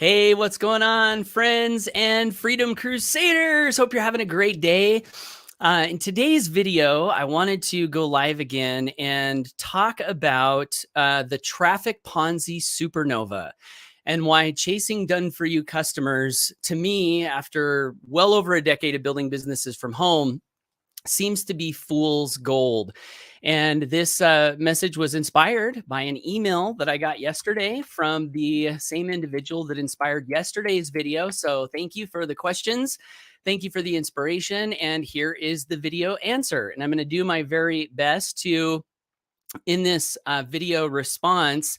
Hey, what's going on, friends and Freedom Crusaders? Hope you're having a great day. In today's video, I wanted to go live again and talk about the traffic Ponzi Supernova and why chasing done-for-you customers, to me, after well over a decade of building businesses from home, seems to be fool's gold. And this message was inspired by an email that I got yesterday from the same individual that inspired yesterday's video. So thank you for the questions. Thank you for the inspiration. And here is the video answer. And I'm going to do my very best to, in this video response,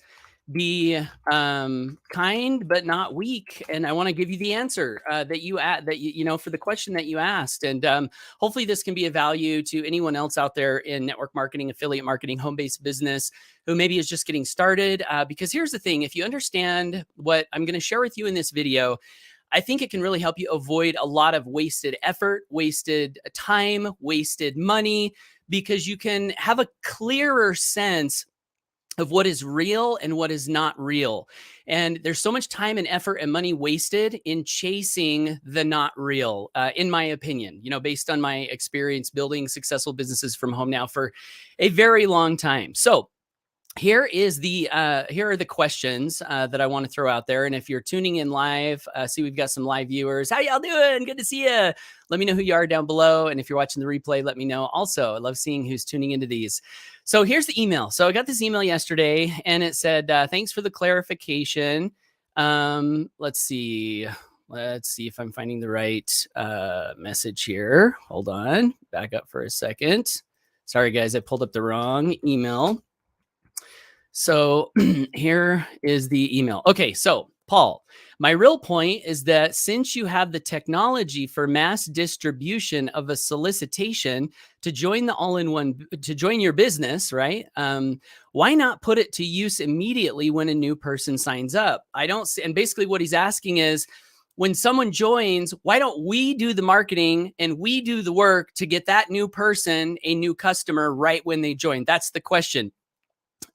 be kind but not weak, and I want to give you the answer that you know, for the question that you asked. And hopefully this can be of value to anyone else out there in network marketing, affiliate marketing, home-based business who maybe is just getting started. Because here's the thing: if you understand what I'm going to share with you in this video, I think it can really help you avoid a lot of wasted effort, wasted time, wasted money, because you can have a clearer sense of what is real and what is not real. And there's so much time and effort and money wasted in chasing the not real, in my opinion, you know, based on my experience building successful businesses from home now for a very long time. So here are the questions that I want to throw out there. And if you're tuning in live, see, we've got some live viewers. How y'all doing? Good to see you. Let me know who you are down below. And if you're watching the replay, let me know also. I love seeing who's tuning into these. So here's the email. So I got this email yesterday and it said, thanks for the clarification. Let's see if I'm finding the right message here. Hold on, back up for a second. Sorry guys, I pulled up the wrong email. So here is the email. Okay, so Paul, my real point is that since you have the technology for mass distribution of a solicitation to join the all-in-one, to join your business, right? Why not put it to use immediately when a new person signs up? I don't see, and basically what he's asking is, when someone joins, why don't we do the marketing and we do the work to get that new person a new customer right when they join? That's the question.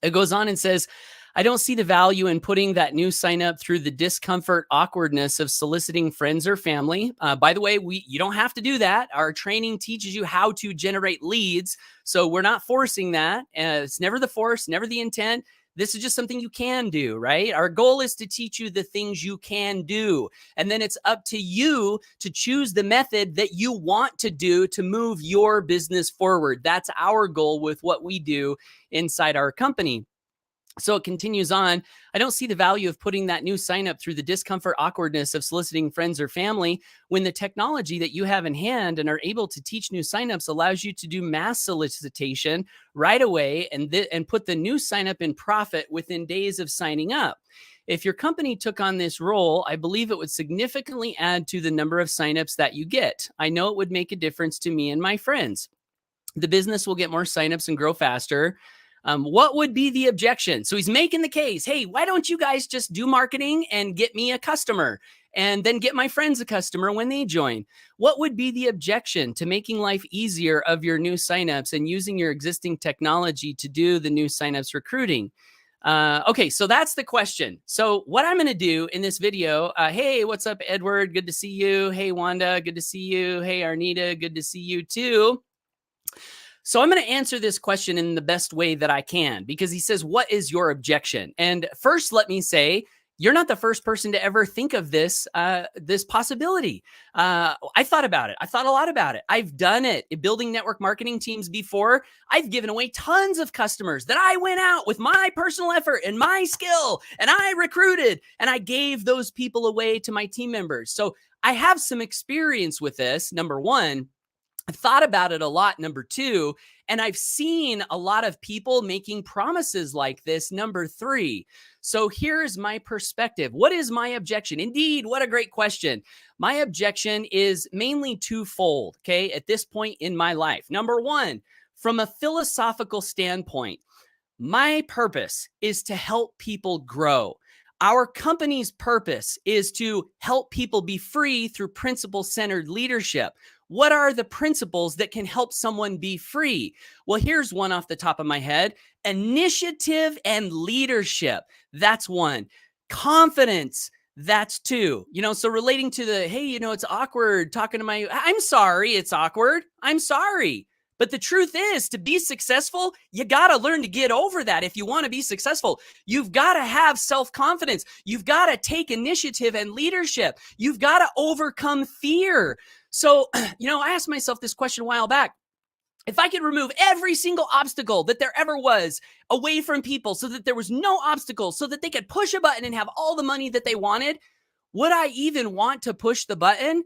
It goes on and says, I don't see the value in putting that new sign up through the discomfort, awkwardness of soliciting friends or family. By the way, you don't have to do that. Our training teaches you how to generate leads. So we're not forcing that. It's never the force, never the intent. This is just something you can do, right? Our goal is to teach you the things you can do. And then it's up to you to choose the method that you want to do to move your business forward. That's our goal with what we do inside our company. So it continues on. I don't see the value of putting that new sign up through the discomfort, awkwardness of soliciting friends or family when the technology that you have in hand and are able to teach new signups allows you to do mass solicitation right away and put the new sign up in profit within days of signing up. If your company took on this role, I believe it would significantly add to the number of signups that you get. I know it would make a difference to me and my friends. The business will get more signups and grow faster. What would be the objection? So he's making the case, hey, why don't you guys just do marketing and get me a customer and then get my friends a customer when they join? What would be the objection to making life easier of your new signups and using your existing technology to do the new signups recruiting? Okay, so that's the question. So what I'm going to do in this video, hey, what's up, Edward? Good to see you. Hey, Wanda, good to see you. Hey, Arnita, good to see you too. So I'm going to answer this question in the best way that I can, because he says, what is your objection? And first, let me say, you're not the first person to ever think of this, this possibility. I thought about it. I thought a lot about it. I've done it building network marketing teams before. I've given away tons of customers that I went out with my personal effort and my skill, and I recruited, and I gave those people away to my team members. So I have some experience with this, number one. I've thought about it a lot, number two, and I've seen a lot of people making promises like this, number three. So here's my perspective. What is my objection? Indeed, what a great question. My objection is mainly twofold, okay, at this point in my life. Number one, from a philosophical standpoint, my purpose is to help people grow. Our company's purpose is to help people be free through principle-centered leadership. What are the principles that can help someone be free? Well, here's one off the top of my head. Initiative and leadership. That's one. Confidence. That's two. So relating to the, hey, it's awkward talking to I'm sorry, it's awkward. I'm sorry. But the truth is, to be successful, you got to learn to get over that. If you want to be successful, you've got to have self-confidence. You've got to take initiative and leadership. You've got to overcome fear. So, I asked myself this question a while back. If I could remove every single obstacle that there ever was away from people so that there was no obstacle, so that they could push a button and have all the money that they wanted, would I even want to push the button?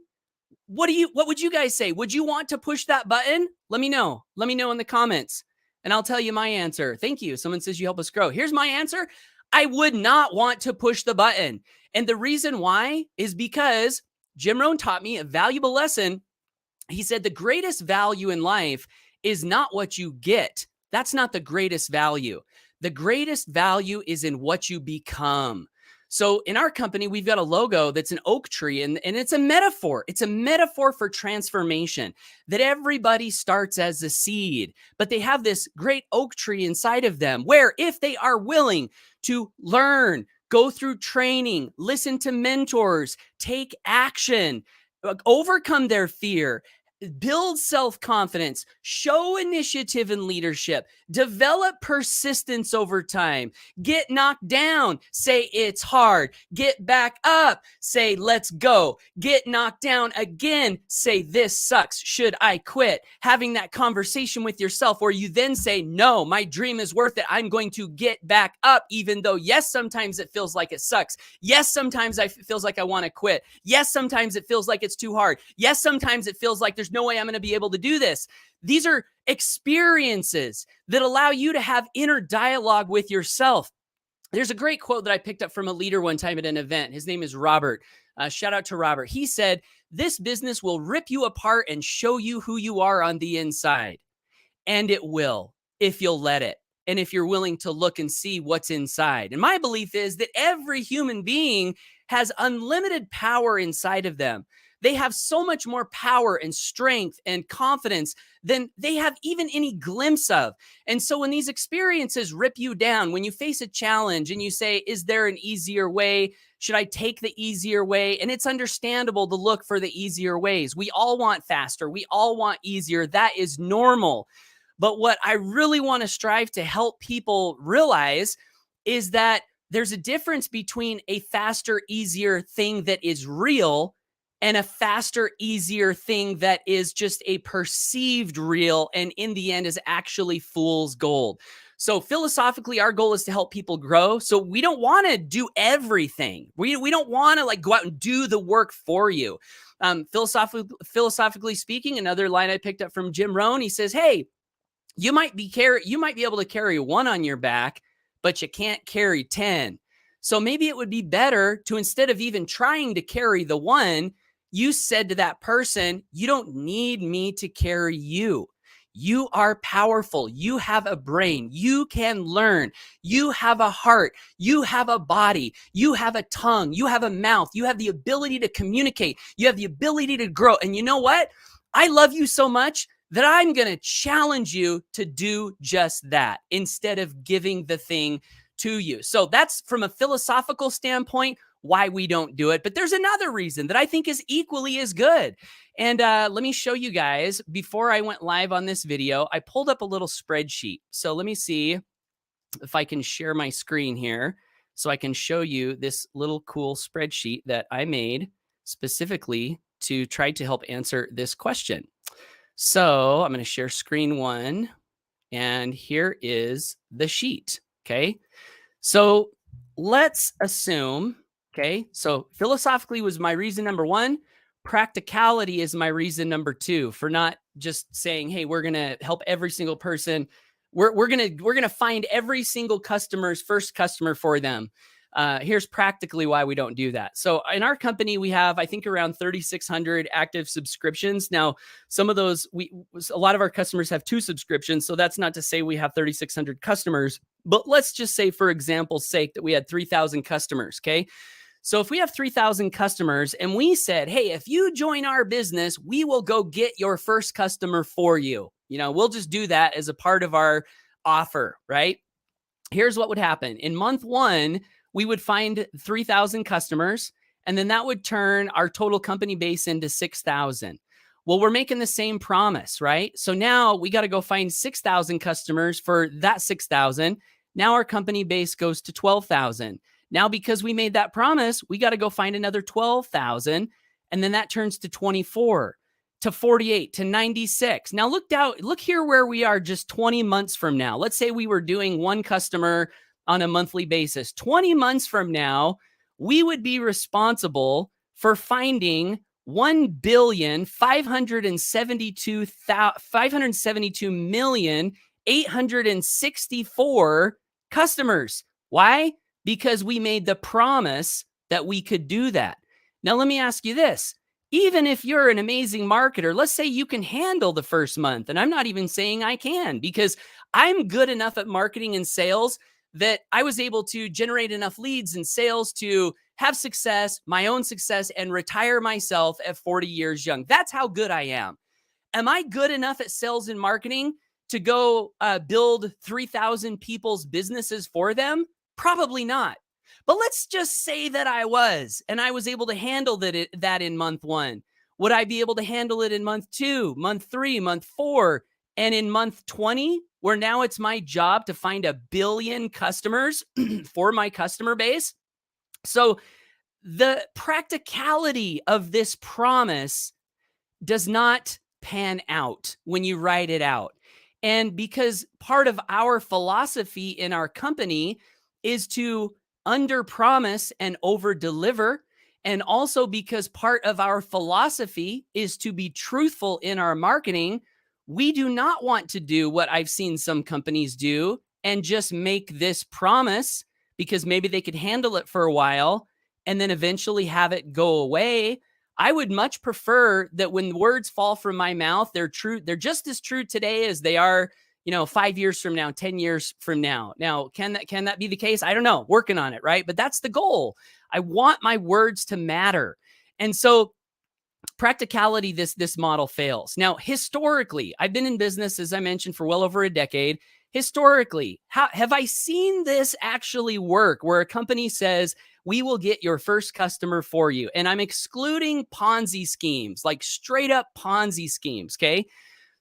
What would you guys say? Would you want to push that button? Let me know. Let me know in the comments and I'll tell you my answer. Thank you. Someone says you help us grow. Here's my answer. I would not want to push the button. And the reason why is because Jim Rohn taught me a valuable lesson. He said the greatest value in life is not what you get. That's not the greatest value. The greatest value is in what you become. So in our company, we've got a logo that's an oak tree, and it's a metaphor. It's a metaphor for transformation, that everybody starts as a seed, but they have this great oak tree inside of them where if they are willing to learn, go through training, listen to mentors, take action, overcome their fear, build self-confidence, show initiative and leadership, develop persistence over time, get knocked down, say it's hard, get back up, say let's go, get knocked down again, say this sucks, should I quit? Having that conversation with yourself where you then say, no, my dream is worth it. I'm going to get back up, even though yes, sometimes it feels like it sucks. Yes, sometimes it feels like I want to quit. Yes, sometimes it feels like it's too hard. Yes, sometimes it feels like there's no way I'm going to be able to do this. These are experiences that allow you to have inner dialogue with yourself. There's a great quote that I picked up from a leader one time at an event. His name is Robert. Shout out to Robert. He said, this business will rip you apart and show you who you are on the inside. And it will, if you'll let it. And if you're willing to look and see what's inside. And my belief is that every human being has unlimited power inside of them. They have so much more power and strength and confidence than they have even any glimpse of. And so when these experiences rip you down, when you face a challenge and you say, is there an easier way? Should I take the easier way? And it's understandable to look for the easier ways. We all want faster. We all want easier. That is normal. But what I really want to strive to help people realize is that there's a difference between a faster, easier thing that is real and a faster, easier thing that is just a perceived real and in the end is actually fool's gold. So philosophically, our goal is to help people grow. So we don't want to do everything. We don't want to like go out and do the work for you. Philosophically speaking, another line I picked up from Jim Rohn, he says, hey, you might be able to carry one on your back, but you can't carry 10. So maybe it would be better to, instead of even trying to carry the one, you said to that person, you don't need me to carry you. You are powerful. You have a brain. You can learn. You have a heart. You have a body. You have a tongue. You have a mouth. You have the ability to communicate. You have the ability to grow. And you know what? I love you so much that I'm going to challenge you to do just that instead of giving the thing to you. So that's from a philosophical standpoint why we don't do it. But there's another reason that I think is equally as good. And let me show you guys, before I went live on this video, I pulled up a little spreadsheet. So let me see if I can share my screen here so I can show you this little cool spreadsheet that I made specifically to try to help answer this question. So I'm going to share screen one, and here is the sheet. Okay. So let's assume, okay, so philosophically was my reason number one. Practicality is my reason number two for not just saying, hey, we're going to help every single person. We're going to find every single customer's first customer for them. Here's practically why we don't do that. So in our company, we have, I think, around 3,600 active subscriptions. Now, some of those, a lot of our customers have 2 subscriptions. So that's not to say we have 3,600 customers, but let's just say, for example's sake, that we had 3,000 customers. Okay. So if we have 3,000 customers and we said, hey, if you join our business, we will go get your first customer for you. We'll just do that as a part of our offer, right? Here's what would happen. In month 1, we would find 3,000 customers. And then that would turn our total company base into 6,000. Well, we're making the same promise, right? So now we got to go find 6,000 customers for that 6,000. Now our company base goes to 12,000. Now, because we made that promise, we got to go find another 12,000. And then that turns to 24, to 48, to 96. Now look here where we are just 20 months from now. Let's say we were doing one customer on a monthly basis. 20 months from now, we would be responsible for finding 572,864 customers. Why? Because we made the promise that we could do that. Now, let me ask you this. Even if you're an amazing marketer, let's say you can handle the first month, and I'm not even saying I can, because I'm good enough at marketing and sales that I was able to generate enough leads and sales to have success, my own success, and retire myself at 40 years young. That's how good I am. Am I good enough at sales and marketing to go build 3,000 people's businesses for them? Probably not. But let's just say that I was, and I was able to handle that in month 1. Would I be able to handle it in month 2, month 3, month 4, and in month 20, where now it's my job to find 1 billion customers for my customer base? So the practicality of this promise does not pan out when you write it out. And because part of our philosophy in our company is to under promise and over deliver. And also because part of our philosophy is to be truthful in our marketing, we do not want to do what I've seen some companies do and just make this promise because maybe they could handle it for a while and then eventually have it go away. I would much prefer that when words fall from my mouth, they're true. They're just as true today as they are, 5 years from now, 10 years from now. Now, can that be the case? I don't know. Working on it, right? But that's the goal. I want my words to matter. And so practicality, this model fails. Now, historically, I've been in business, as I mentioned, for well over a decade. Historically, how have I seen this actually work where a company says, we will get your first customer for you? And I'm excluding Ponzi schemes, like straight up Ponzi schemes, okay?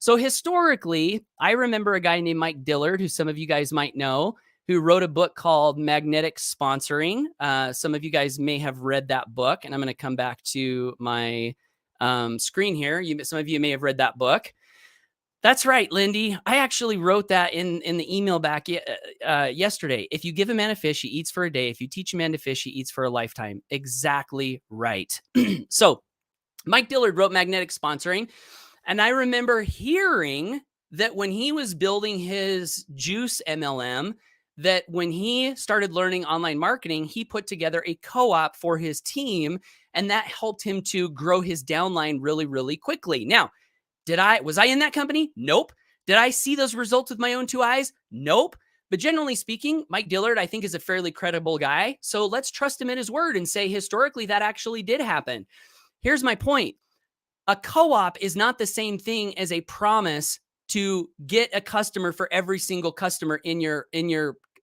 So historically, I remember a guy named Mike Dillard, who some of you guys might know, who wrote a book called Magnetic Sponsoring. Some of you guys may have read that book, and I'm going to come back to my screen here. Some of you may have read that book. That's right, Lindy. I actually wrote that in the email back yesterday. If you give a man a fish, he eats for a day. If you teach a man to fish, he eats for a lifetime. Exactly right. So Mike Dillard wrote Magnetic Sponsoring. And I remember hearing that when he was building his Juice MLM, that when he started learning online marketing, he put together a co-op for his team, and that helped him to grow his downline really, really quickly. Now, was I in that company? Nope. Did I see those results with my own 2 eyes? Nope. But generally speaking, Mike Dillard, I think, is a fairly credible guy. So let's trust him in his word and say, historically, that actually did happen. Here's my point. A co-op is not the same thing as a promise to get a customer for every single customer in your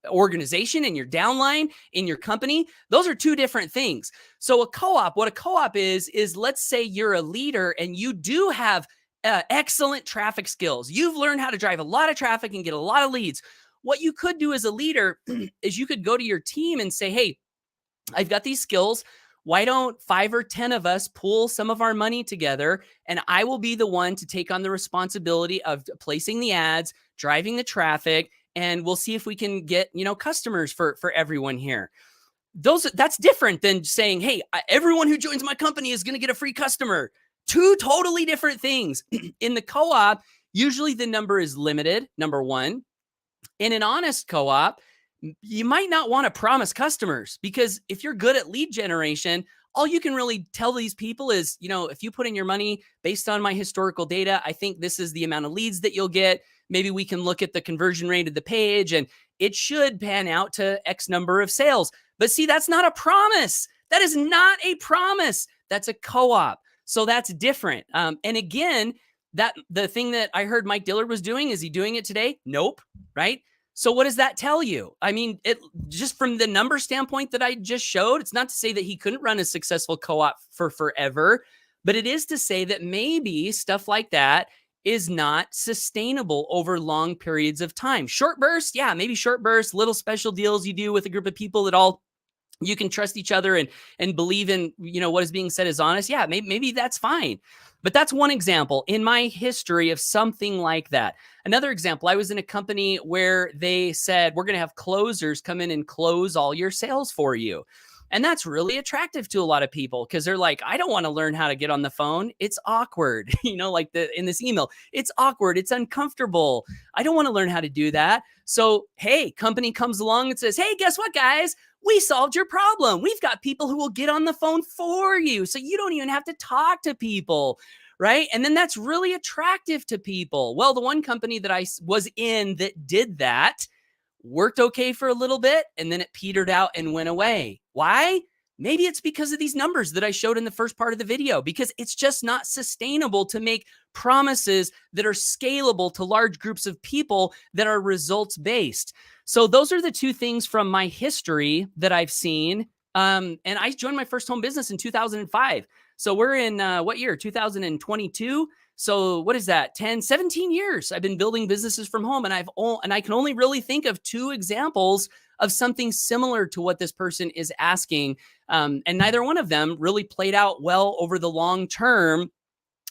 organization, in your downline, in your company. Those are 2 different things. So what a co-op is let's say you're a leader and you do have excellent traffic skills. You've learned how to drive a lot of traffic and get a lot of leads. What you could do as a leader is you could go to your team and say, hey, I've got these skills. Why don't 5 or 10 of us pool some of our money together, and I will be the one to take on the responsibility of placing the ads, driving the traffic, and we'll see if we can get, customers for everyone here. That's different than saying, hey, everyone who joins my company is going to get a free customer. 2 totally different things. In the co-op, usually the number is limited, number 1. In an honest co-op, you might not want to promise customers, because if you're good at lead generation, all you can really tell these people is, if you put in your money based on my historical data, I think this is the amount of leads that you'll get. Maybe we can look at the conversion rate of the page and it should pan out to X number of sales. But see, that's not a promise. That is not a promise. That's a co-op. So that's different. And again, the thing that I heard Mike Dillard was doing, is he doing it today? Nope. Right. So what does that tell you? I mean, it just from the number standpoint that I just showed, it's not to say that he couldn't run a successful co-op for forever, but it is to say that maybe stuff like that is not sustainable over long periods of time. Short bursts, yeah, maybe short bursts, little special deals you do with a group of people that all you can trust each other and believe in, what is being said is honest. Yeah, maybe that's fine. But that's one example in my history of something like that. Another example, I was in a company where they said, we're going to have closers come in and close all your sales for you. And that's really attractive to a lot of people because they're like, I don't want to learn how to get on the phone. It's awkward. Like in this email, it's awkward. It's uncomfortable. I don't want to learn how to do that. So, hey, company comes along and says, hey, guess what, guys? We solved your problem. We've got people who will get on the phone for you. So you don't even have to talk to people, right? And then that's really attractive to people. Well, the one company that I was in that did that worked okay for a little bit, and then it petered out and went away. Why? Maybe it's because of these numbers that I showed in the first part of the video, because it's just not sustainable to make promises that are scalable to large groups of people that are results based. So those are the two things from my history that I've seen. And I joined my first home business in 2005. So we're in what year? 2022. So what is that? 10, 17 years I've been building businesses from home. And I can only really think of two examples of something similar to what this person is asking. And neither one of them really played out well over the long term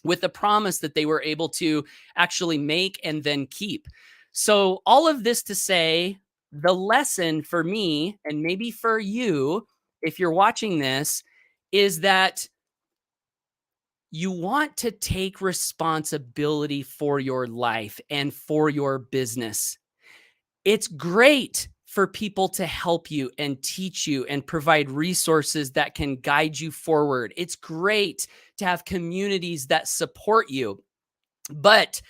with the promise that they were able to actually make and then keep. So all of this to say, the lesson for me, and maybe for you, if you're watching this, is that you want to take responsibility for your life and for your business. It's great for people to help you and teach you and provide resources that can guide you forward. It's great to have communities that support you. But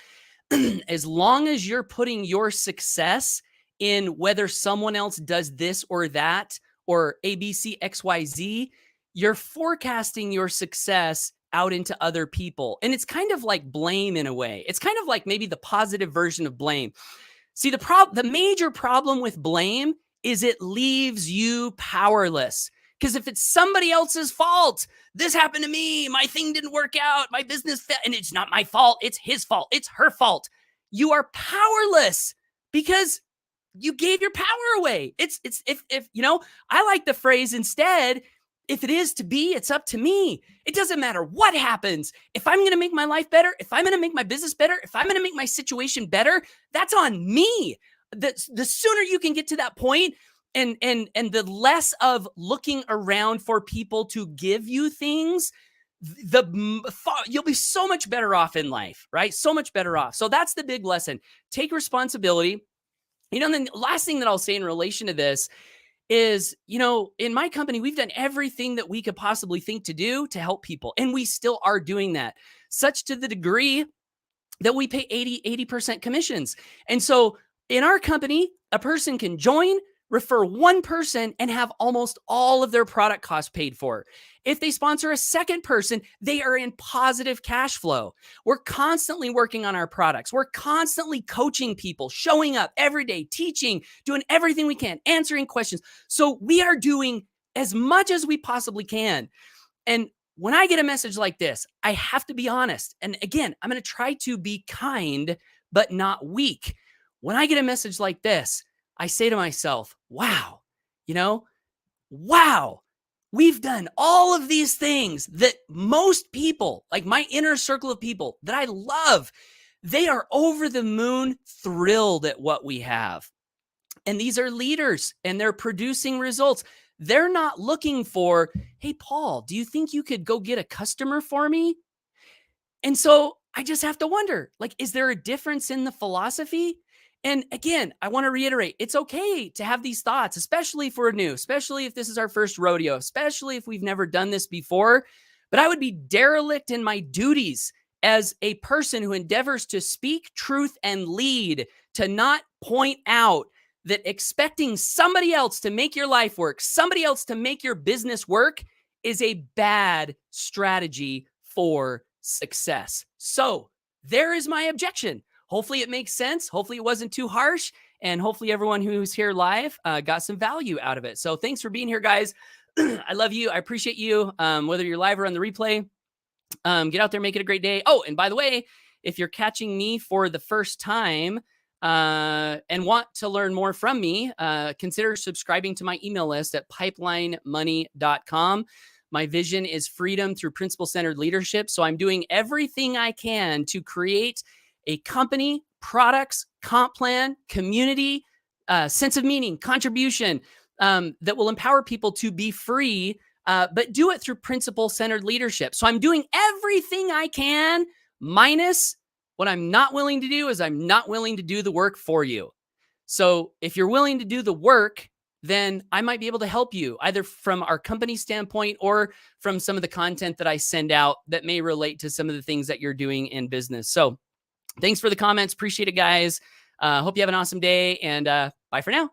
as long as you're putting your success in whether someone else does this or that, or ABC, XYZ, you're forecasting your success out into other people. And it's kind of like blame in a way. It's kind of like maybe the positive version of blame. See, the major problem with blame is it leaves you powerless. Because if it's somebody else's fault, this happened to me, my thing didn't work out, my business failed, and it's not my fault, it's his fault, it's her fault. You are powerless because you gave your power away. It's if I like the phrase instead, if it is to be, it's up to me. It doesn't matter what happens. If I'm going to make my life better, if I'm going to make my business better, if I'm going to make my situation better, that's on me. The sooner you can get to that point, and the less of looking around for people to give you things, you'll be so much better off in life, right? So much better off. So that's the big lesson. Take responsibility. And then the last thing that I'll say in relation to this is, in my company, we've done everything that we could possibly think to do to help people. And we still are doing that, such to the degree that we pay 80% commissions. And so in our company, a person can join, refer one person, and have almost all of their product costs paid for. If they sponsor a second person, they are in positive cash flow. We're constantly working on our products. We're constantly coaching people, showing up every day, teaching, doing everything we can, answering questions. So we are doing as much as we possibly can. And when I get a message like this, I have to be honest. And again, I'm going to try to be kind, but not weak. When I get a message like this, I say to myself, wow, wow, we've done all of these things that most people, like my inner circle of people that I love, they are over the moon thrilled at what we have. And these are leaders and they're producing results. They're not looking for, hey, Paul, do you think you could go get a customer for me? And so I just have to wonder, is there a difference in the philosophy? And again, I want to reiterate, it's okay to have these thoughts, especially if we're new, especially if this is our first rodeo, especially if we've never done this before. But I would be derelict in my duties as a person who endeavors to speak truth and lead, to not point out that expecting somebody else to make your life work, somebody else to make your business work, is a bad strategy for success. So there is my objection. Hopefully it makes sense. Hopefully it wasn't too harsh. and hopefully everyone who's here live got some value out of it. So thanks for being here, guys. I love you. I appreciate you. Whether you're live or on the replay, get out there, make it a great day. Oh, and by the way, if you're catching me for the first time and want to learn more from me, consider subscribing to my email list at pipelinemoney.com. My vision is freedom through principle-centered leadership. So I'm doing everything I can to create a company, products, comp plan, community, sense of meaning, contribution that will empower people to be free, but do it through principle-centered leadership. So I'm doing everything I can, minus what I'm not willing to do is I'm not willing to do the work for you. So if you're willing to do the work, then I might be able to help you either from our company standpoint or from some of the content that I send out that may relate to some of the things that you're doing in business. So thanks for the comments. Appreciate it, guys. Hope you have an awesome day, and bye for now.